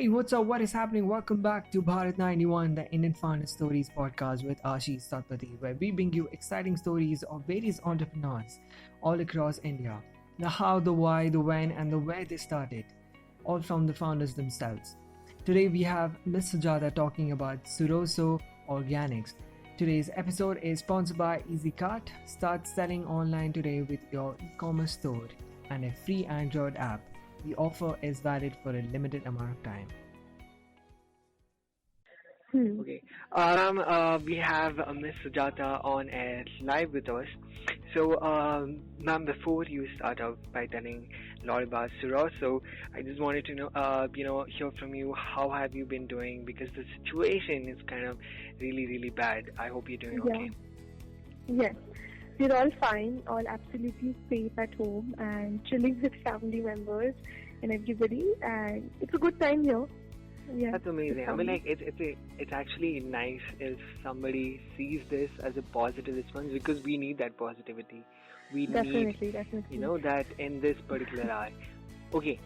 Hey, what's up? What is happening? Welcome back to Bharat91, the Indian Founder Stories podcast with Ashish Satpathy, where we bring you exciting stories of various entrepreneurs all across India. The how, the why, the when, and the where they started, all from the founders themselves. Today we have Miss Sujata talking about Suroso Organics. Today's episode is sponsored by Easycart. Start selling online today with your e-commerce store and a free Android app. The offer is valid for a limited amount of time. Okay. We have Miss Sujata on air live with us. So, ma'am, before you start out by telling a lot about Suroso, I just wanted to know, hear from you. How have you been doing? Because the situation is kind of really bad. I hope you're doing okay. Yes. We're all fine, all absolutely safe at home and chilling with family members and everybody, and it's a good time here. Yeah, that's amazing. I mean, like it's actually nice if somebody sees this as a positive response because we need that positivity. We definitely. That in this particular hour. Okay.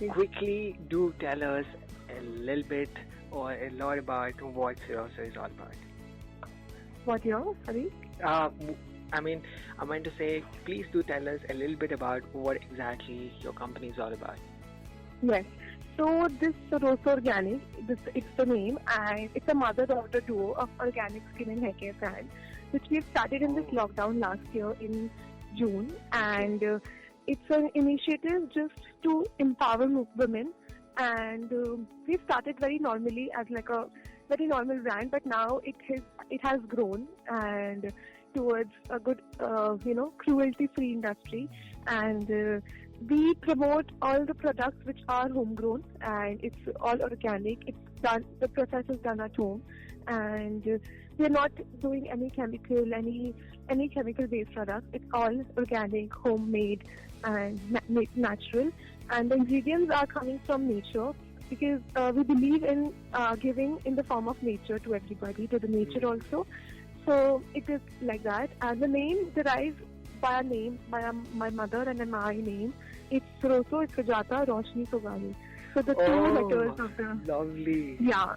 Quickly, do tell us a little bit or a lot about what Suroso is all about. What year? Sorry. I meant to say, please do tell us a little bit about what exactly your company is all about. Yes. So this Suroso Organic, it's the name, and it's a mother-daughter duo of organic skin and hair care brand, which we've started in this lockdown last year in June, and it's an initiative just to empower women. And we started very normally as like a very normal brand, but now it has grown and towards a good, cruelty-free industry, and we promote all the products which are homegrown, and it's all organic. It's done. The process is done at home, and we're not doing any chemical-based products. It's all organic, homemade, and natural. And the ingredients are coming from nature because we believe in giving in the form of nature to everybody, to the nature also. So it is like that, and the name derives by my mother and my name. It's Suroso, it's Sujata, Roshni, Sogani. So the two letters of the... Lovely. Yeah.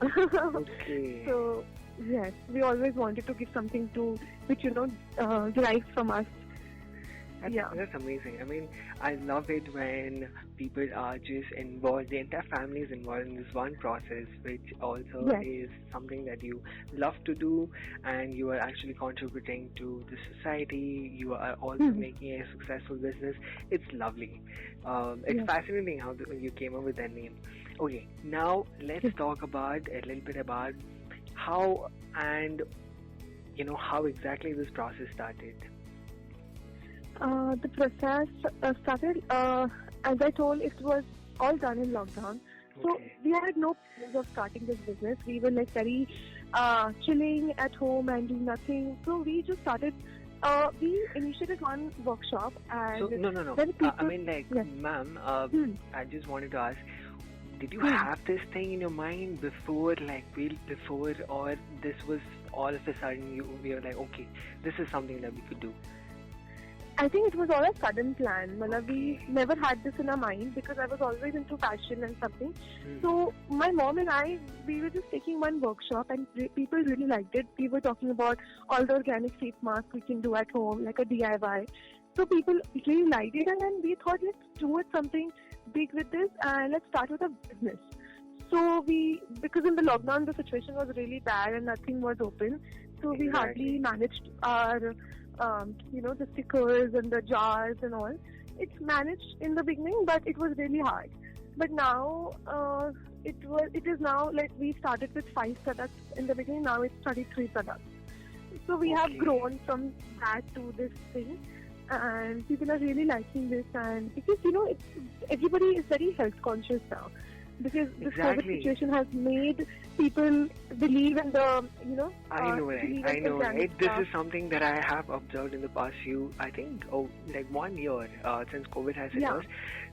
Okay. So, yes, we always wanted to give something which derives from us. That's amazing. I mean, I love it when people are just involved, the entire family is involved in this one process, which also is something that you love to do, and you are actually contributing to the society. You are also making a successful business. It's lovely. It's fascinating how you came up with that name. Okay, now let's talk about a little bit about how and how exactly this process started. The process started, as I told, it was all done in lockdown. So we had no plans of starting this business. We were like very chilling at home and doing nothing. So we just started, we initiated one workshop. And so, no. Then people, ma'am, I just wanted to ask, did you have this thing in your mind before, or this was all of a sudden we were like, okay, this is something that we could do? I think it was all a sudden plan. We never had this in our mind because I was always into fashion and something. So my mom and I, we were just taking one workshop and people really liked it. We were talking about all the organic face masks we can do at home, like a DIY. So people really liked it, and then we thought, let's do something big with this and let's start with a business. So because in the lockdown the situation was really bad and nothing was open, so we hardly managed our the stickers and the jars and all. It's managed in the beginning, but it was really hard. But now, it is now like we started with 5 products in the beginning. Now it's 33 products. So we have grown from that to this thing, and people are really liking this. And because everybody is very health conscious now. Because the COVID situation has made people believe in the, I know, right? This is something that I have observed in the past 1 year since COVID has hit us.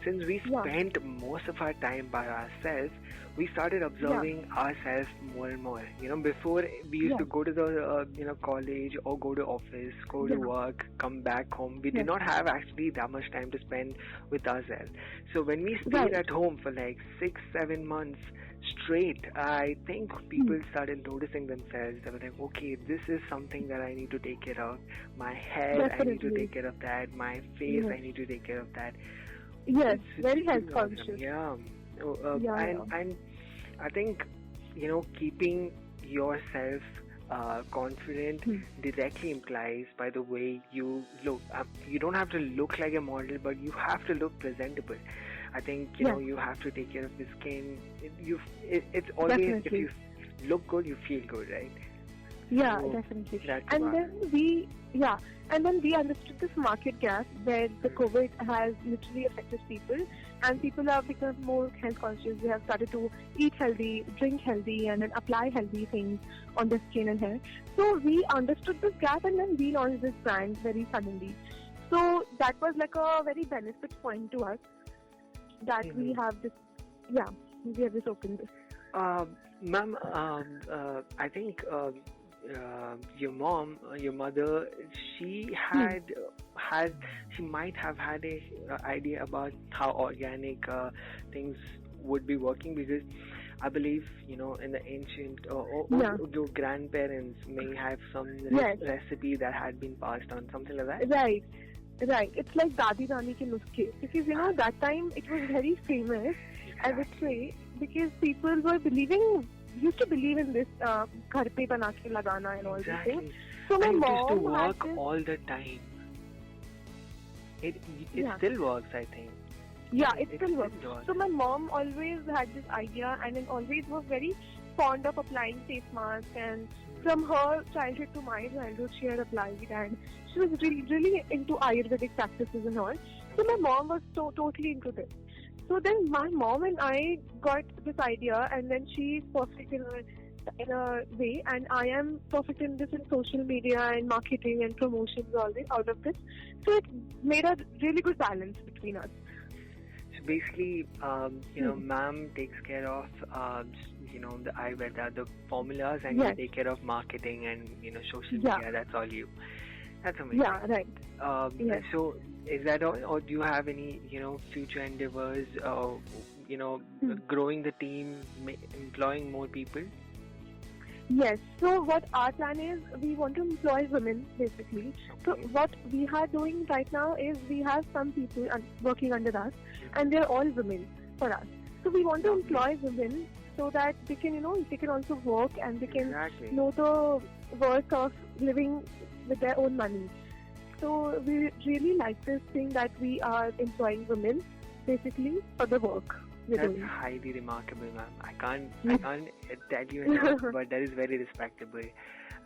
Since we spent most of our time by ourselves, we started observing ourselves more and more. Before we used to go to the college or go to office, go to work, come back home. We did not have actually that much time to spend with ourselves. So when we stayed at home for like 6, 6-7 months straight, I think people started noticing themselves. They were like, okay, this is something that I need to take care of. My hair, I need to Definitely. take care of that. My face, Yes. I need to take care of that. Yes. It's Very health really awesome. conscious. Yeah. Yeah. And I think, keeping yourself confident Hmm. directly implies by the way you look. You don't have to look like a model, but you have to look presentable. I think, Yeah. you have to take care of the skin. It's always, if Definitely. you look good, you feel good, right? Yeah, So definitely. that's And about then yeah, and then we understood this market gap where the COVID has literally affected people, and people have become more health conscious. They have started to eat healthy, drink healthy, and then apply healthy things on their skin and hair. So we understood this gap, and then we launched this brand very suddenly. So that was like a very benefit point to us that we Mhm. have this. Yeah, we have this open this. Ma'am, I think your mom, your mother, she Hmm. she might have had a idea about how organic things would be working, because I believe, in the ancient, or Yeah. your grandparents may have some Yes. recipe that had been passed on, something like that. Right. Right. It's like Dadi Rani ke nuske. Because, that time it was very famous, I would say, because people were used to believe in this, ghar pe bana ke lagana and all these things. Exactly. So my And it used to mom had work this, all the time. It yeah, still works, I think. yeah, it It still still works. works. So my mom always had this idea and then always was very fond of applying face masks, and from her childhood to my childhood she had applied, and she was really, really into Ayurvedic practices and all. So my mom was totally into this. So then my mom and I got this idea, and then she's perfect in a way, and I am perfect in this in social media and marketing and promotions all this out of this. So it made a really good balance between us. So basically, Hmm. ma'am takes care of, the Ayurveda, the formulas, and you Yes. take care of marketing and, social Yeah. media. That's all you. That's amazing. Yeah. Right. Yes. So is that all, or do you have any, future endeavors, Hmm. growing the team, employing more people? Yes. So what our plan is, we want to employ women basically. So Okay. what we are doing right now is we have some people working under us, and they're all women for us. So we want to Lovely. employ women so that they can, they can also work and they can Exactly. know the worth of living with their own money. So we really like this thing that we are employing women basically for the work we're That's doing. highly remarkable, ma'am. I can't tell you enough, but that is very respectable.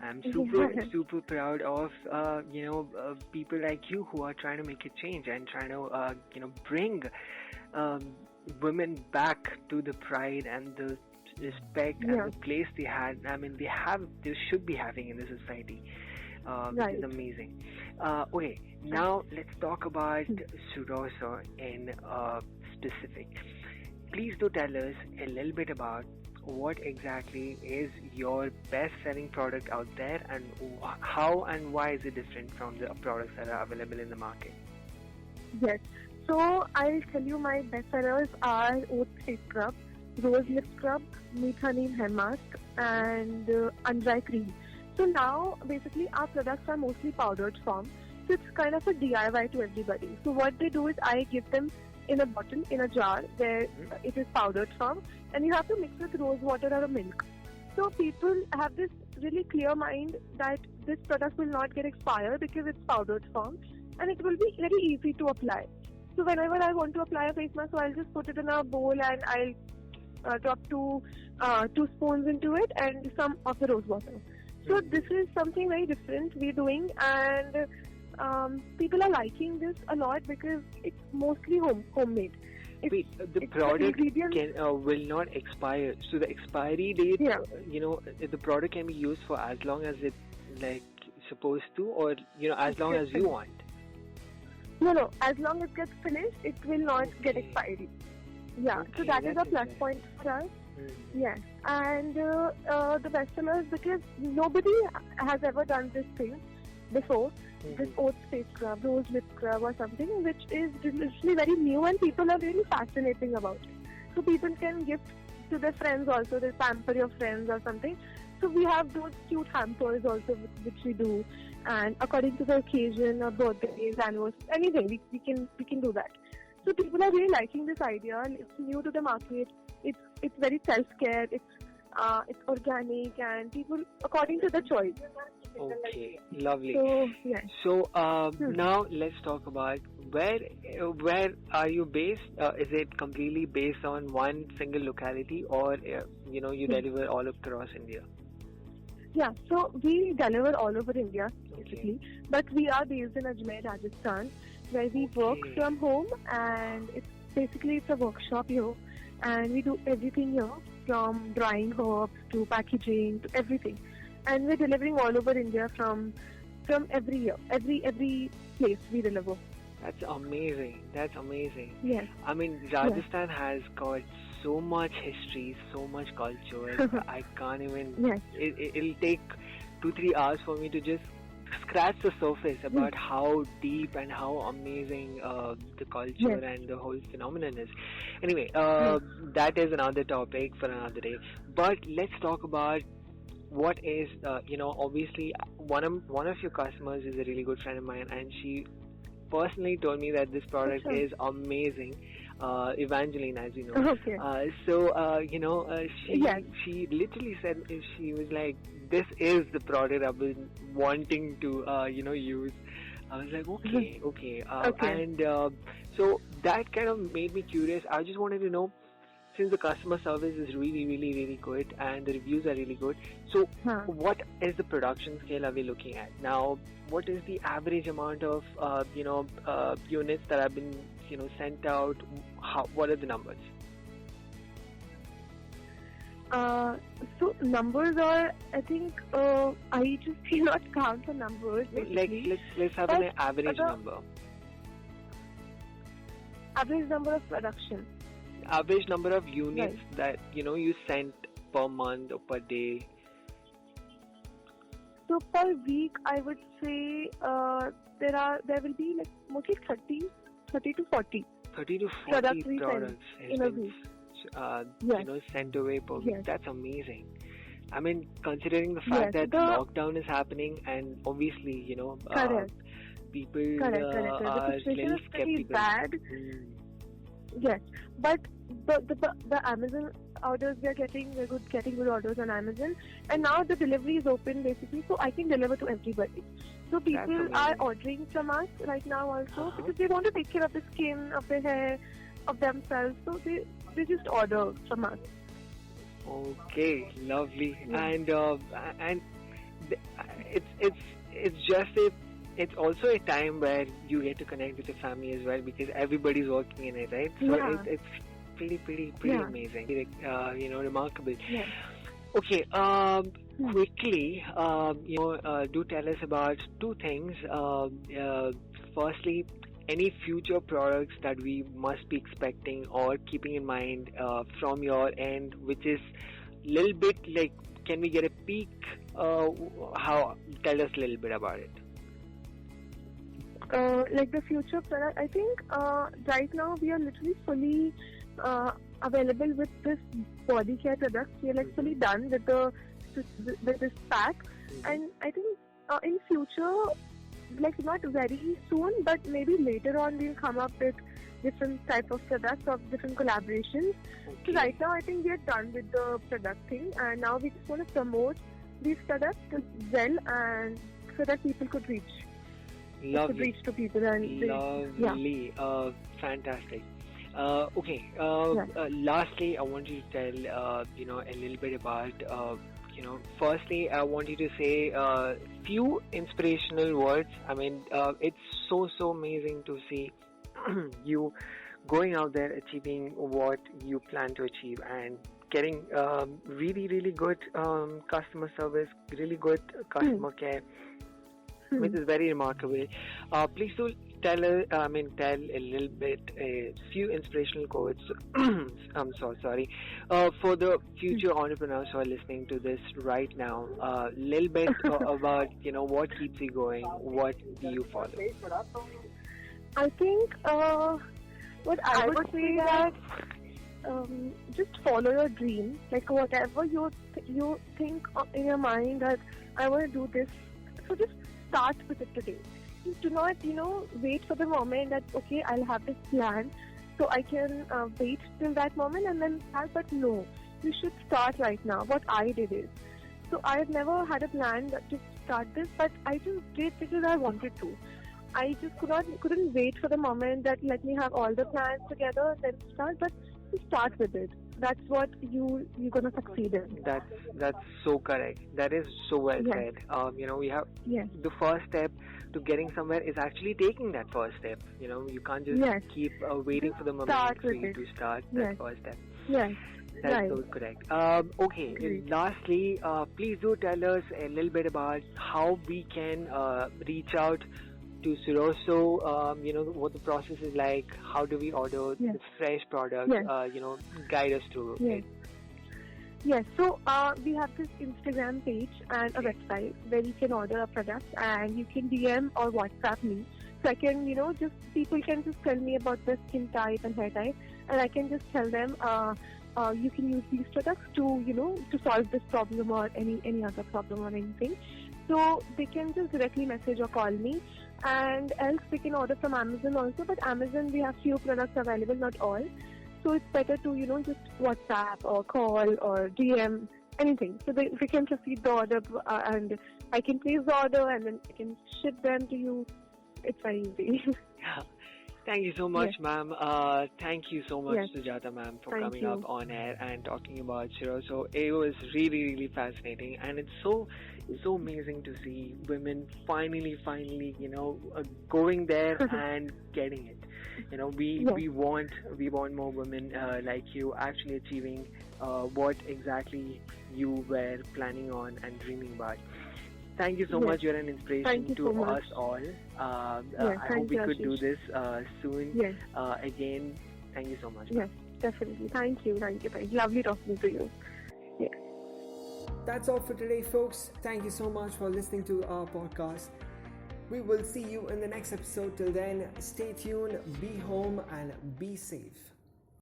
I'm super proud of people like you who are trying to make a change and trying to bring um, women back to the pride and the respect and Yeah. the place they had. I mean, they should be having in the society. Which Right. is amazing. Okay, now let's talk about Suroso in specific. Please do tell us a little bit about what exactly is your best-selling product out there, and how and why is it different from the products that are available in the market? Yes. So I'll tell you my best sellers are oat face scrub, rose lip scrub, meetha neem hair mask, and undry cream. So now basically our products are mostly powdered form. So it's kind of a DIY to everybody. So what they do is I give them in a bottle, in a jar where it is powdered form, and you have to mix with rose water or a milk. So people have this really clear mind that this product will not get expired because it's powdered form, and it will be very easy to apply. So whenever I want to apply a face mask, so I'll just put it in a bowl and I'll drop two spoons into it and some of the rose water. So this is something very different we're doing, and people are liking this a lot because it's mostly homemade. Wait, the it's the product ingredient. will not expire. So the expiry date, Yeah. the product can be used for as long as it like supposed to, or as long Yes, as you want. No. As long as it gets finished, it will not get Okay. expiry. Yeah. Okay, So that is a that's plus interesting. point for us. Mm. Yes. And the bestsellers, because nobody has ever done this thing before. This oat face scrub, rose lip scrub or something, which is literally very new and people are really fascinating about it. so people can gift to their friends also. They pamper your friends or something. So we have those cute hampers also, which we do, and according to the occasion, or birthdays, anniversaries, anything, we can do that. So people are really liking this idea, and it's new to the market. It's very self-care. It's organic, and people according to the choice. Okay, lovely. So yeah. So now let's talk about where are you based? Is it completely based on one single locality, or you deliver all across India? Yeah, so we deliver all over India, Okay. basically. But we are based in Ajmer, Rajasthan, where we work Okay. from home, and it's a workshop here, and we do everything here, from drying herbs to packaging to everything, and we're delivering all over India from every year, every place we deliver. That's amazing. That's amazing. Yes. I mean, Rajasthan has got so much history, so much culture. I can't even. Yes. It'll take 2-3 hours for me to just scratch the surface about how deep and how amazing the culture Yes. and the whole phenomenon is. Anyway, that is another topic for another day. But let's talk about what is, obviously one of your customers is a really good friend of mine, and she personally told me that this product Sure. is amazing. Evangeline, as you know. Okay. She Yes. she literally said, she was like, "This is the product I've been wanting to use." I was like, okay. Okay. And so that kind of made me curious. I just wanted to know, since the customer service is really, really, really good and the reviews are really good, so Huh. what is the production scale are we looking at now? What is the average amount of units that have been sent out? What are the numbers? So numbers are, I think, I just cannot count the numbers. Like Basically. let's have But an average the number. average number of production. Average number of units Right. that you sent per month or per day. So per week, I would say there will be like mostly 30 to 40 30 to 40 products we send products has in a been week. s- Yes. sent away per week. Yes. That's amazing. I mean, considering the fact Yes. that lockdown is happening, and obviously, Correct. people Correct. are The situation little is pretty skeptical. bad. Mm. Yes, but the Amazon orders we're getting good orders on Amazon, and now the delivery is open basically, so I can deliver to everybody. So people amazing. are ordering from us right now also because they want to take care of the skin, of their hair, of themselves. So they just order from us. Okay, lovely. Yeah. And it's just it's also a time where you get to connect with your family as well, because everybody's working in it, right? So Yeah. it's pretty Yeah. amazing. Remarkable. Yes. Okay, quickly, do tell us about two things. Firstly, any future products that we must be expecting or keeping in mind from your end, which is little bit like, can we get a peek? Tell us a little bit about it. Like the future product, I think right now we are literally fully available with this body care products. We are like fully done with this pack, and I think in future, like not very soon, but maybe later on, we'll come up with different type of products of different collaborations. So right now, I think we are done with the product thing, and now we just want to promote these products well, and so that people could reach. Lovely. Could reach to people and Lovely. Fantastic. Okay. Lastly, I want you to tell a little bit about firstly, I want you to say few inspirational words. I mean, it's so amazing to see you going out there, achieving what you plan to achieve, and getting really good customer service, really good customer care, which is very remarkable. Please do tell a little bit, a few inspirational quotes. I'm so sorry. For the future entrepreneurs who are listening to this right now, a little bit about what keeps you going. What do you follow? I think what I would say that just follow your dream. Like whatever you think in your mind that I want to do this, so just start with it today. Just do not wait for the moment that okay, I'll have this plan, so I can wait till that moment and then start. But no, you should start right now. What I did is, so I've never had a plan to start this, but I just did because I wanted to. I just couldn't wait for the moment that let me have all the plans together and then start. But you start with it. That's what you're gonna succeed in. That's so correct. That is so well Yes. said. We have Yes. the first step to getting somewhere is actually taking that first step. You can't just Yes. keep waiting for the moment Start for with you it. to start Yes. that first step. Yes. That's Right. so correct. Okay, Great. lastly, please do tell us a little bit about how we can reach out to Suroso, what the process is like, how do we order Yes. the fresh product, Yes. guide us through Yes. it. Yes, so we have this Instagram page and a website where you can order a product and you can DM or WhatsApp me. So I can, just people can just tell me about their skin type and hair type, and I can just tell them you can use these products to, to solve this problem or any other problem or anything. So they can just directly message or call me, and else they can order from Amazon also. But Amazon we have few products available, not all. So it's better to, just WhatsApp or call or DM, anything. So they can proceed the order and I can place the order and then I can ship them to you. It's very easy. Thank you so much, Yes. ma'am. Thank you so much, Yes. Sujata, ma'am, for Thank coming you. up on air and talking about Suroso. It was really, really fascinating, and it's so amazing to see women finally, going there and getting it. Yes. We want more women like you actually achieving what exactly you were planning on and dreaming about. Thank you so Yes. much. You're an inspiration Thank you to so much. us all. Yes, I thank hope we you, could do Ashish. this soon Yes. again. Thank you so much. Yes, definitely. Thank you. Thank you. Lovely talking to you. Yes. That's all for today, folks. Thank you so much for listening to our podcast. We will see you in the next episode. Till then, stay tuned, be home, and be safe.